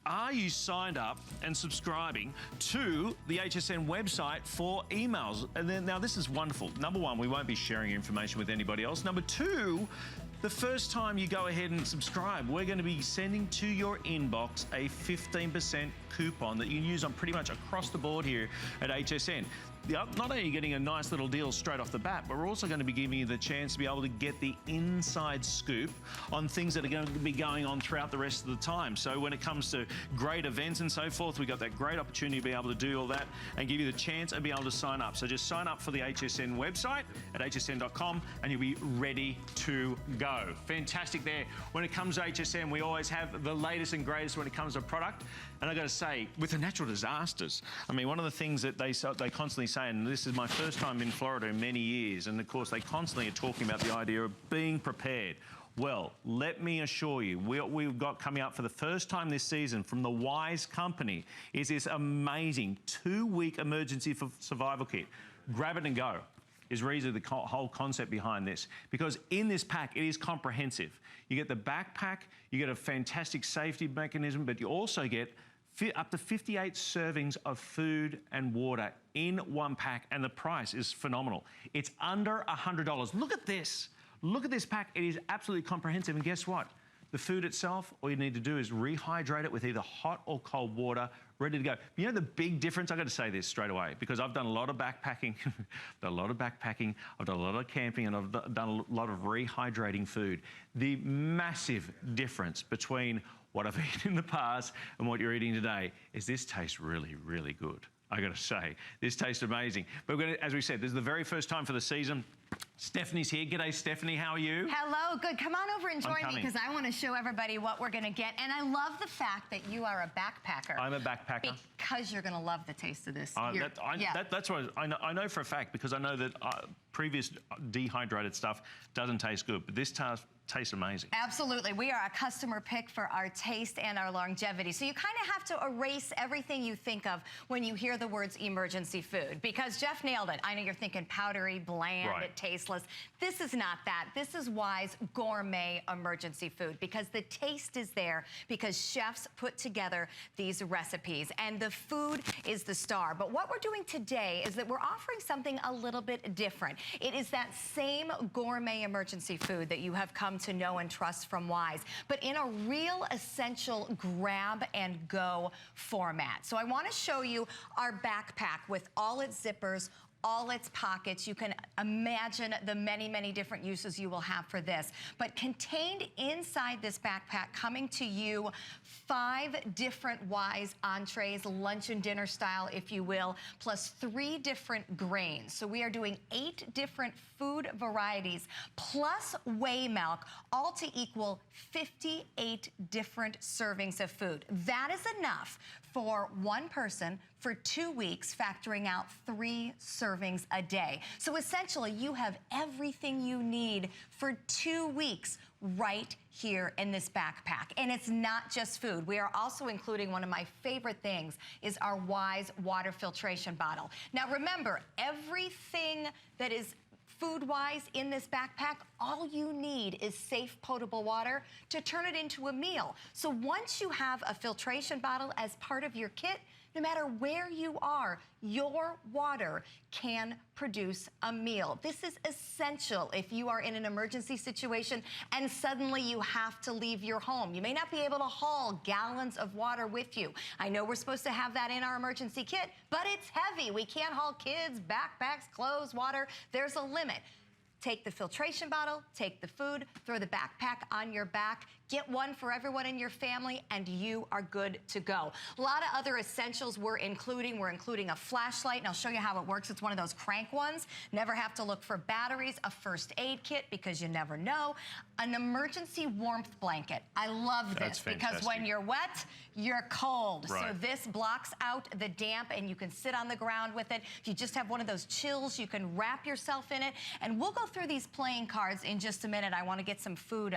are you signed up and subscribing to the HSN website for emails? And then, now this is wonderful. Number one, we won't be sharing your information with anybody else. Number two, the first time you go ahead and subscribe, we're going to be sending to your inbox a 15% coupon that you can use on pretty much across the board here at HSN. Not only are you getting a nice little deal straight off the bat, but we're also going to be giving you the chance to be able to get the inside scoop on things that are going to be going on throughout the rest of the time. So when it comes to great events and so forth, we've got that great opportunity to be able to do all that and give you the chance and be able to sign up. So just sign up for the HSN website at hsn.com and you'll be ready to go. Fantastic there. When it comes to HSN, we always have the latest and greatest when it comes to product. And I've got to say, with the natural disasters, I mean, one of the things that they constantly say, and this is my first time in Florida in many years, and of course they constantly are talking about the idea of being prepared. Well, let me assure you, what we've got coming up for the first time this season from the Wise Company is this amazing 2-week emergency survival kit. Grab it and go is really the whole concept behind this, because in this pack it is comprehensive. You get the backpack, you get a fantastic safety mechanism, but you also get up to 58 servings of food and water in one pack, and the price is phenomenal. It's under $100. Look at this. Look at this pack. It is absolutely comprehensive, and guess what? The food itself, all you need to do is rehydrate it with either hot or cold water, ready to go. You know the big difference? I've got to say this straight away, because I've done a lot of backpacking, I've done a lot of camping, and I've done a lot of rehydrating food. The massive difference between what I've eaten in the past and what you're eating today is this tastes really, really good. I got to say, this tastes amazing. But we're going to, as we said, this is the very first time for the season. Stephanie's here. G'day, Stephanie. How are you? Hello. Good. Come on over and join me, because I want to show everybody what we're going to get. And I love the fact that you are a backpacker. I'm a backpacker. Because you're going to love the taste of this. That's what I know for a fact, because I know that previous dehydrated stuff doesn't taste good, but this tastes amazing. Absolutely. We are a customer pick for our taste and our longevity. So you kind of have to erase everything you think of when you hear the words emergency food, because Jeff nailed it. I know you're thinking powdery, bland, tasteless. This is not that. This is Wise Gourmet emergency food, because the taste is there, because chefs put together these recipes, and the food is the star. But what we're doing today is that we're offering something a little bit different. It is that same gourmet emergency food that you have come to know and trust from Wise, but in a real essential grab and go format. So I want to show you our backpack with all its zippers, all its pockets. You can imagine the many, many different uses you will have for this. But contained inside this backpack, coming to you, 5 different Wise entrees, lunch and dinner style, if you will, plus 3 different grains. So we are doing 8 different food varieties, plus whey milk, all to equal 58 different servings of food. That is enough for one person for 2 weeks, factoring out 3 servings a day. So essentially, you have everything you need for 2 weeks right here in this backpack. And it's not just food. We are also including one of my favorite things is our Wise water filtration bottle. Now remember, everything that is food-wise in this backpack, all you need is safe, potable water to turn it into a meal. So once you have a filtration bottle as part of your kit, no matter where you are, your water can produce a meal. This is essential if you are in an emergency situation and suddenly you have to leave your home. You may not be able to haul gallons of water with you. I know we're supposed to have that in our emergency kit, but it's heavy. We can't haul kids, backpacks, clothes, water. There's a limit. Take the filtration bottle, take the food, throw the backpack on your back, get one for everyone in your family, and you are good to go. A lot of other essentials we're including. We're including a flashlight, and I'll show you how it works. It's one of those crank ones. Never have to look for batteries. A first aid kit, because you never know. An emergency warmth blanket. I love this because when you're wet, you're cold. Right. So this blocks out the damp, and you can sit on the ground with it. If you just have one of those chills, you can wrap yourself in it. And we'll go through these playing cards in just a minute. I want to get some food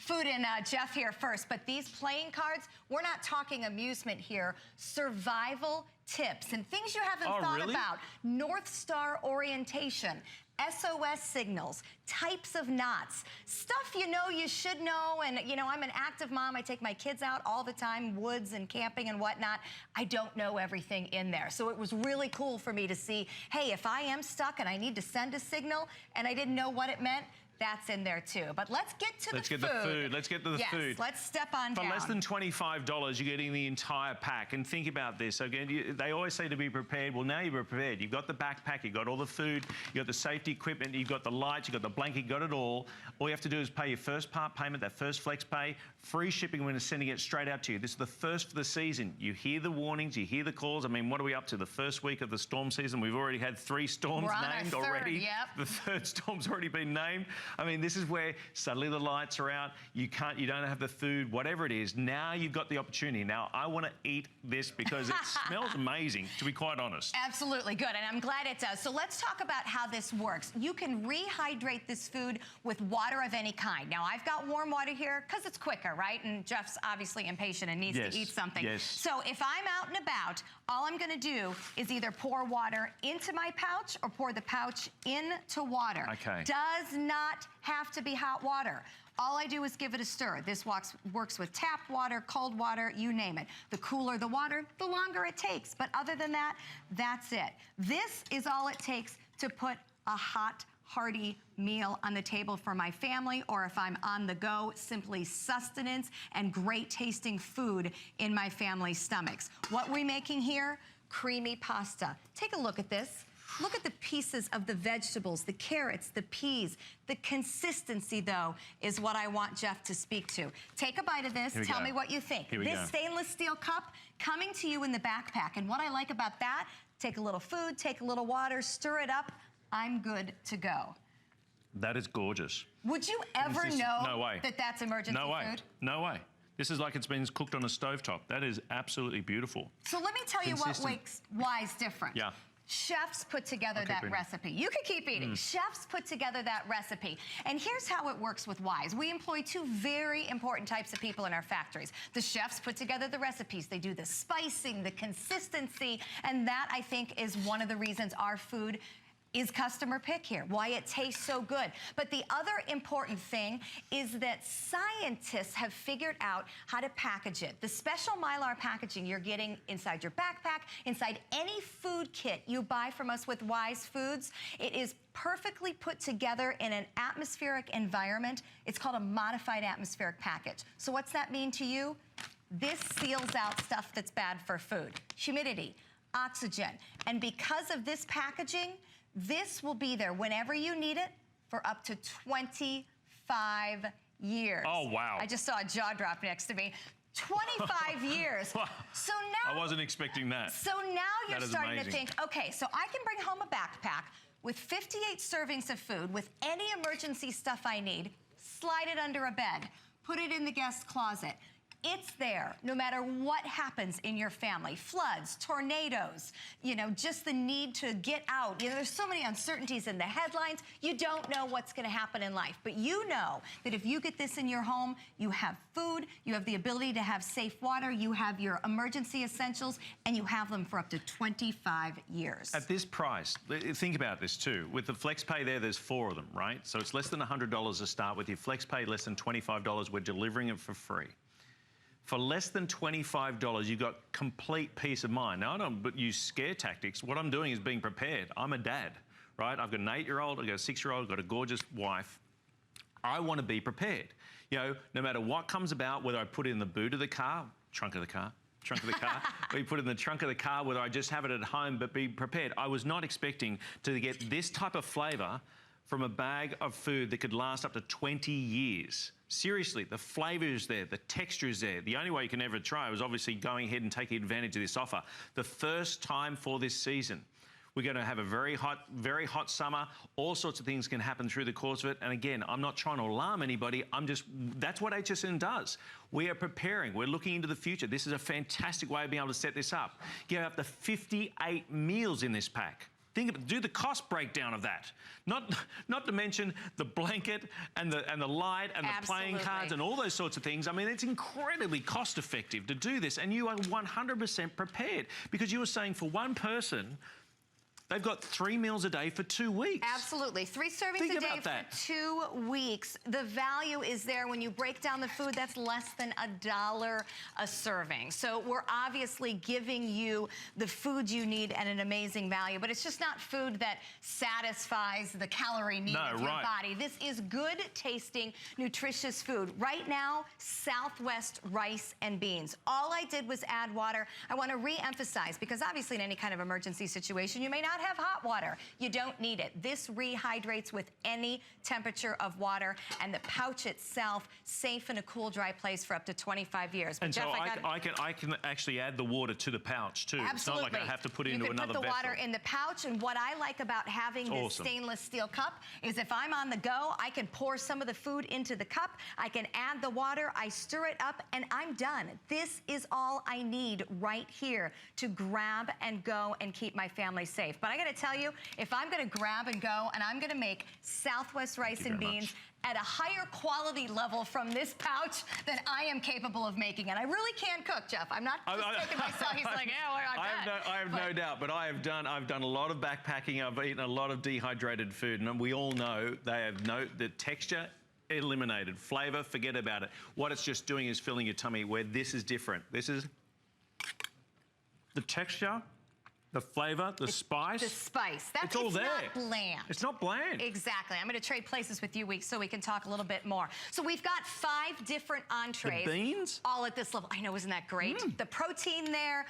in Jeff here first. But these playing cards, we're not talking amusement here. Survival tips and things you haven't thought about. North Star orientation. SOS signals, types of knots, stuff you know you should know. And, you know, I'm an active mom. I take my kids out all the time, woods and camping and whatnot. I don't know everything in there. So it was really cool for me to see, hey, if I am stuck and I need to send a signal and I didn't know what it meant, that's in there too. But let's get to the food. Let's get to the food. Yes, let's step on down. For less than $25, you're getting the entire pack. And think about this. Again, they always say to be prepared. Well, now you're prepared. You've got the backpack, you've got all the food, you've got the safety equipment, you've got the lights, you've got the blanket, you've got it all. All you have to do is pay your first part payment, that first flex pay, free shipping when it's sending it straight out to you. This is the first for the season. You hear the warnings, you hear the calls. I mean, what are we up to? The first week of the storm season, we've already had 3 storms named already. Yep. The third storm's already been named. I mean, this is where suddenly the lights are out, you don't have the food, whatever it is. Now you've got the opportunity. Now I want to eat this because it smells amazing, to be quite honest. Absolutely good, and I'm glad it does. So let's talk about how this works. You can rehydrate this food with water of any kind. Now I've got warm water here because it's quicker, right? And Jeff's obviously impatient and needs to eat something. Yes. So if I'm out and about, all I'm going to do is either pour water into my pouch or pour the pouch into water. Okay. Does not have to be hot water. All I do is give it a stir. This works with tap water, cold water, you name it. The cooler the water, the longer it takes. But other than that, that's it. This is all it takes to put a hot, hearty meal on the table for my family, or if I'm on the go, simply sustenance and great tasting food in my family's stomachs. What we're making here, creamy pasta. Take a look at this. Look at the pieces of the vegetables, the carrots, the peas. The consistency, though, is what I want Jeff to speak to. Take a bite of this. Tell me what you think. This stainless steel cup coming to you in the backpack. And what I like about that, take a little food, take a little water, stir it up. I'm good to go. That is gorgeous. Would you ever know that that's emergency food? No way. This is like it's been cooked on a stovetop. That is absolutely beautiful. So let me tell you what makes Wise different. Yeah. Chefs put together that recipe. You can keep eating. Chefs put together that recipe. And here's how it works with Wise. We employ 2 very important types of people in our factories. The chefs put together the recipes. They do the spicing, the consistency, and that, I think, is one of the reasons our food is customer pick here, why it tastes so good. But the other important thing is that scientists have figured out how to package it. The special Mylar packaging you're getting inside your backpack, inside any food kit you buy from us with Wise Foods, it is perfectly put together in an atmospheric environment. It's called a modified atmospheric package. So what's that mean to you? This seals out stuff that's bad for food. Humidity, oxygen. And because of this packaging, this will be there whenever you need it for up to 25 years. Oh, wow. I just saw a jaw drop next to me. 25 years. So now... I wasn't expecting that. So now you're starting to think, okay, so I can bring home a backpack with 58 servings of food, with any emergency stuff I need, slide it under a bed, put it in the guest closet. It's there no matter what happens in your family. Floods, tornadoes, you know, just the need to get out. You know, there's so many uncertainties in the headlines. You don't know what's going to happen in life. But you know that if you get this in your home, you have food, you have the ability to have safe water, you have your emergency essentials, and you have them for up to 25 years. At this price, think about this too. With the FlexPay there's 4 of them, right? So it's less than $100 to start with. Your FlexPay less than $25, we're delivering it for free. For less than $25, you've got complete peace of mind. Now, I don't use scare tactics. What I'm doing is being prepared. I'm a dad, right? I've got an 8-year-old, I've got a 6-year-old, I've got a gorgeous wife. I want to be prepared. You know, no matter what comes about, whether I put it in the boot of the car, trunk of the car, or you put it in the trunk of the car, whether I just have it at home, but be prepared. I was not expecting to get this type of flavour from a bag of food that could last up to 20 years. Seriously, the flavour is there, the texture is there. The only way you can ever try was obviously going ahead and taking advantage of this offer. The first time for this season. We're going to have a very hot summer. All sorts of things can happen through the course of it. And again, I'm not trying to alarm anybody. That's what HSN does. We are preparing. We're looking into the future. This is a fantastic way of being able to set this up. You have up to 58 meals in this pack. Think of it, do the cost breakdown of that. Not to mention the blanket and the light and the playing cards and all those sorts of things. I mean, it's incredibly cost effective to do this, and you are 100% prepared, because you were saying for one person, They've got 3 meals a day for 2 weeks. Absolutely. 3 servings a day for 2 weeks. The value is there. When you break down the food, that's less than $1 a serving. So we're obviously giving you the food you need at an amazing value, but it's just not food that satisfies the calorie need of your body. This is good tasting, nutritious food. Right now, Southwest rice and beans. All I did was add water. I want to re-emphasize, because obviously in any kind of emergency situation, you may not have hot water. You don't need it. This rehydrates with any temperature of water, and the pouch itself safe in a cool, dry place for up to 25 years. But and Jeff, so I can actually add the water to the pouch too. Absolutely. It's not like I have to put it into another vessel. You can put the water in the pouch, and what I like about having this stainless steel cup is if I'm on the go, I can pour some of the food into the cup, I can add the water, I stir it up, and I'm done. This is all I need right here to grab and go and keep my family safe. But I gotta tell you, if I'm gonna grab and go and I'm gonna make Southwest rice and beans at a higher quality level from this pouch than I am capable of making. And I really can cook, Jeff. I'm not just taking myself. He's like, yeah, we're not done. I have no doubt, but I've done a lot of backpacking. I've eaten a lot of dehydrated food, and we all know the texture eliminated. Flavor, forget about it. What it's just doing is filling your tummy, where this is different. This is the texture, the flavor, the spice. The spice. It's all there. It's not bland. It's not bland. Exactly. I'm going to trade places with you, so we can talk a little bit more. So we've got 5 different entrees. The beans? All at this level. I know, isn't that great? The protein there.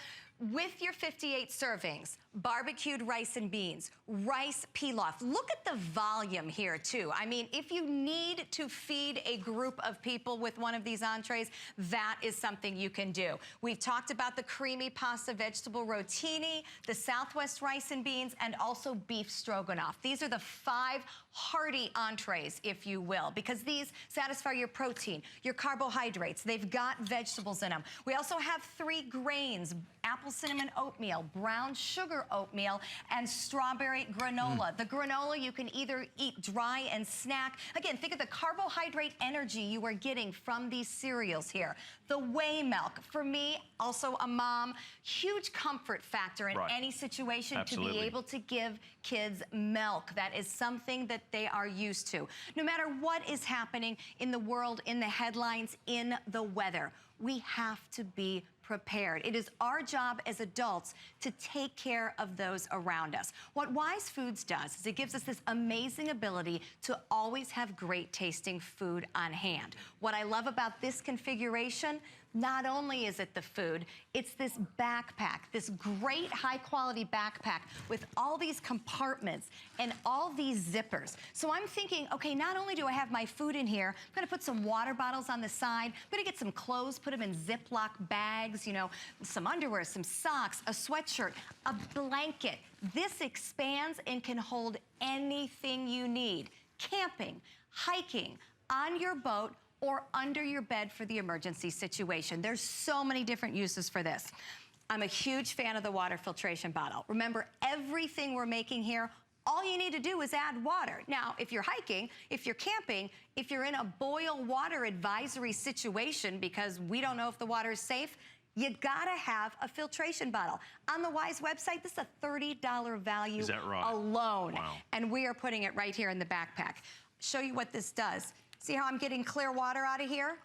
With your 58 servings, barbecued rice and beans, rice pilaf. Look at the volume here, too. I mean, if you need to feed a group of people with one of these entrees, that is something you can do. We've talked about the creamy pasta vegetable rotini, the Southwest rice and beans, and also beef stroganoff. These are the 5 hearty entrees, if you will, because these satisfy your protein, your carbohydrates. They've got vegetables in them. We also have 3 grains, apple cinnamon oatmeal, brown sugar oatmeal, and strawberry granola. The granola you can either eat dry and snack. Again, think of the carbohydrate energy you are getting from these cereals here. The whey milk, for me, also a mom, huge comfort factor in any situation to be able to give kids milk. That is something that they are used to. No matter what is happening in the world, in the headlines, in the weather, we have to be prepared. It is our job as adults to take care of those around us. What Wise Foods does is it gives us this amazing ability to always have great tasting food on hand. What I love about this configuration, not only is it the food, it's this backpack, this great high quality backpack with all these compartments and all these zippers. So I'm thinking, okay, not only do I have my food in here, I'm gonna put some water bottles on the side, I'm gonna get some clothes, put them in Ziploc bags, you know, some underwear, some socks, a sweatshirt, a blanket. This expands and can hold anything you need. Camping, hiking, on your boat, or under your bed for the emergency situation. There's so many different uses for this. I'm a huge fan of the water filtration bottle. Remember, everything we're making here, all you need to do is add water. Now, if you're hiking, if you're camping, if you're in a boil water advisory situation because we don't know if the water is safe, you gotta have a filtration bottle. On the Wise website, this is a $30 value alone. Wow. And we are putting it right here in the backpack. Show you what this does. See how I'm getting clear water out of here?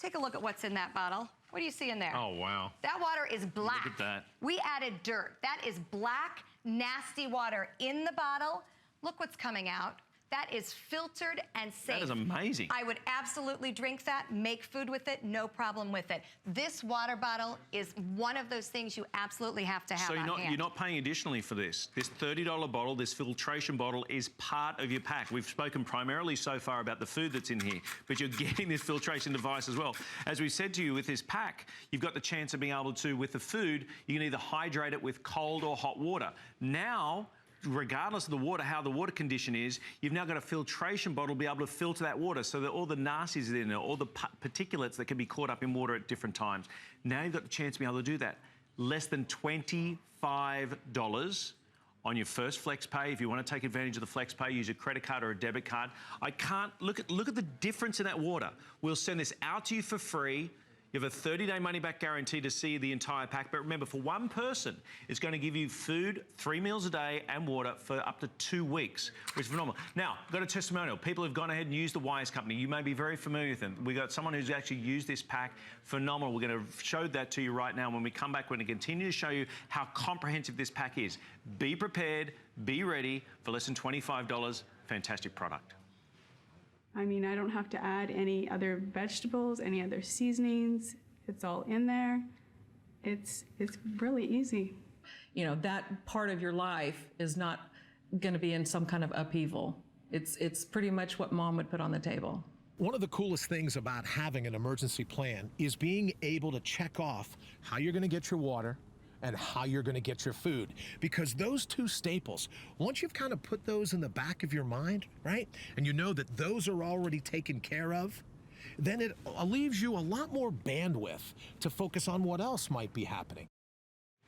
Take a look at what's in that bottle. What do you see in there? Oh, wow. That water is black. Look at that. We added dirt. That is black, nasty water in the bottle. Look what's coming out. That is filtered and safe. That is amazing. I would absolutely drink that, make food with it, no problem with it. This water bottle is one of those things you absolutely have to have on hand. So you're not paying additionally for this. This $30 bottle, this filtration bottle, is part of your pack. We've spoken primarily so far about the food that's in here, but you're getting this filtration device as well. As we said to you, with this pack, you've got the chance of being able to, with the food, you can either hydrate it with cold or hot water. Now, regardless of the water, how the water condition is, you've now got a filtration bottle to be able to filter that water so that all the nasties in it, all the particulates that can be caught up in water at different times. Now you've got the chance to be able to do that. Less than $25 on your first flex pay. If you want to take advantage of the flex pay, use a credit card or a debit card. I can't look at the difference in that water. We'll send this out to you for free. You have a 30-day money-back guarantee to see the entire pack. But remember, for one person, it's going to give you food, 3 meals a day, and water for up to 2 weeks, which is phenomenal. Now, I've got a testimonial. People have gone ahead and used the Wise Company. You may be very familiar with them. We've got someone who's actually used this pack. Phenomenal. We're going to show that to you right now. When we come back, we're going to continue to show you how comprehensive this pack is. Be prepared, be ready for less than $25. Fantastic product. I mean, I don't have to add any other vegetables, any other seasonings. It's all in there. It's really easy. You know, that part of your life is not going to be in some kind of upheaval. It's pretty much what Mom would put on the table. One of the coolest things about having an emergency plan is being able to check off how you're going to get your water and how you're going to get your food. Because those two staples, once you've kind of put those in the back of your mind, right, and you know that those are already taken care of, then it leaves you a lot more bandwidth to focus on what else might be happening.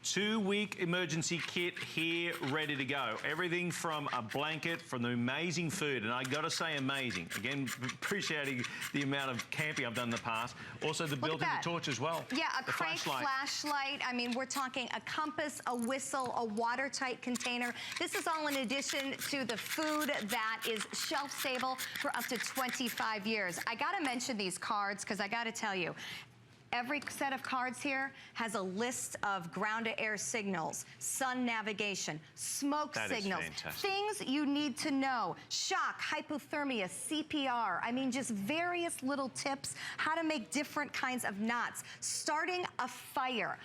2-week emergency kit here, ready to go. Everything from a blanket, from the amazing food, and I got to say amazing. Again, appreciating the amount of camping I've done in the past. Also the built-in torch as well. Yeah, a crank flashlight. I mean, we're talking a compass, a whistle, a watertight container. This is all in addition to the food that is shelf-stable for up to 25 years. I got to mention these cards because I got to tell you, every set of cards here has a list of ground-to-air signals, sun navigation, smoke signals, things you need to know, shock, hypothermia, CPR. I mean, just various little tips, how to make different kinds of knots, starting a fire.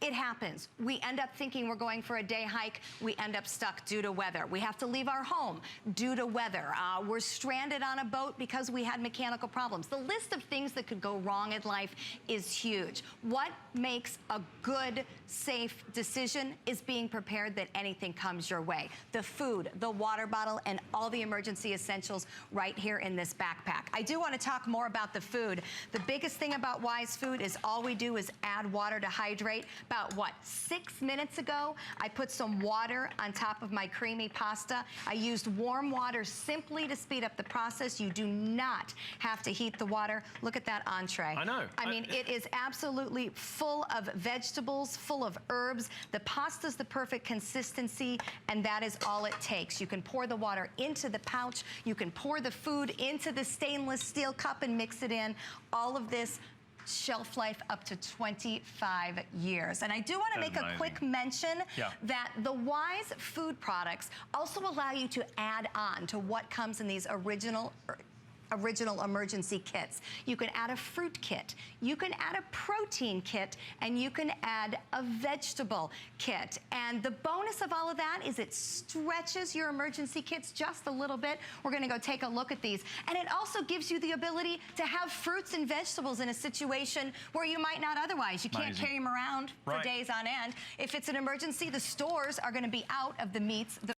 It happens. We end up thinking we're going for a day hike. We end up stuck due to weather. We have to leave our home due to weather. We're stranded on a boat because we had mechanical problems. The list of things that could go wrong in life is huge. What makes a good, safe decision is being prepared that anything comes your way. The food, the water bottle, and all the emergency essentials right here in this backpack. I do want to talk more about the food. The biggest thing about Wise Food is all we do is add water to hydrate. About, what, 6 minutes ago, I put some water on top of my creamy pasta. I used warm water simply to speed up the process. You do not have to heat the water. Look at that entree. I know. I mean, it is absolutely full of vegetables, full of herbs. The pasta's the perfect consistency, and that is all it takes. You can pour the water into the pouch. You can pour the food into the stainless steel cup and mix it in. All of this shelf life up to 25 years. And I do want to make a quick mention that the Wise food products also allow you to add on to what comes in these original emergency kits. You can add a fruit kit, you can add a protein kit, and you can add a vegetable kit. And the bonus of all of that is it stretches your emergency kits just a little bit. We're gonna go take a look at these. And it also gives you the ability to have fruits and vegetables in a situation where you might not otherwise. You can't carry them around for days on end. If it's an emergency, the stores are gonna be out of the meats.